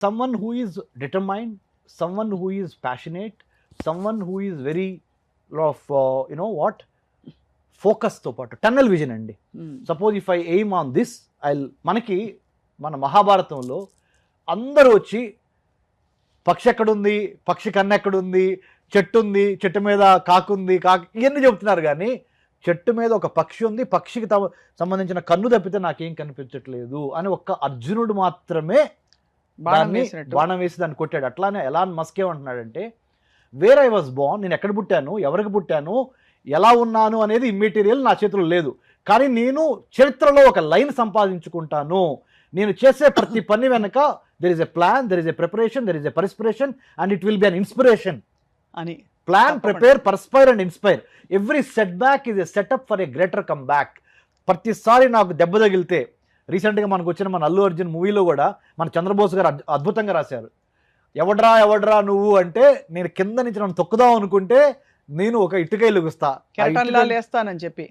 someone who is determined, someone who is passionate, someone who is very of focus తో పాటు tunnel vision అండి. Suppose if I aim on this మనకి మన మహాభారతంలో అందరూ వచ్చి పక్షి ఎక్కడుంది, పక్షి కన్ను ఎక్కడుంది, చెట్టు ఉంది, చెట్టు మీద కాకుంది, ఇవన్నీ చెబుతున్నారు. కానీ చెట్టు మీద ఒక పక్షి ఉంది, పక్షికి సంబంధించిన కన్ను తప్పితే నాకేం కనిపించట్లేదు అని ఒక్క అర్జునుడు మాత్రమే బాణం వేసి దాన్ని కొట్టాడు. అట్లానే ఎలాన్ మస్క్ ఏమంటున్నాడంటే, వేర్ ఐ వాజ్ బోర్న్, నేను ఎక్కడ పుట్టాను, ఎవరికి పుట్టాను, ఎలా ఉన్నాను అనేది ఇమ్మెటీరియల్ నా చేతిలో లేదు. కానీ నేను చరిత్రలో ఒక లైన్ సంపాదించుకుంటాను. నేను చేసే ప్రతి పని వెనక there is a plan, there is a preparation, there is a perspiration and it will be an inspiration అని. Plan, prepare, perspire and inspire. Every setback is a setup for a greater comeback. ప్రతిసారి నాకు దెబ్బ తగిలితే, రీసెంట్గా మనకు వచ్చిన మన అల్లు అర్జున్ మూవీలో కూడా మన చంద్రబోస్ గారు అద్భుతంగా రాశారు. ఎవడ్రా నువ్వు అంటే, నేను కింద నుంచి నన్ను తొక్కుదాం అనుకుంటే నేను ఒక ఇటుకై లెగుస్తా, లేస్తానని చెప్పి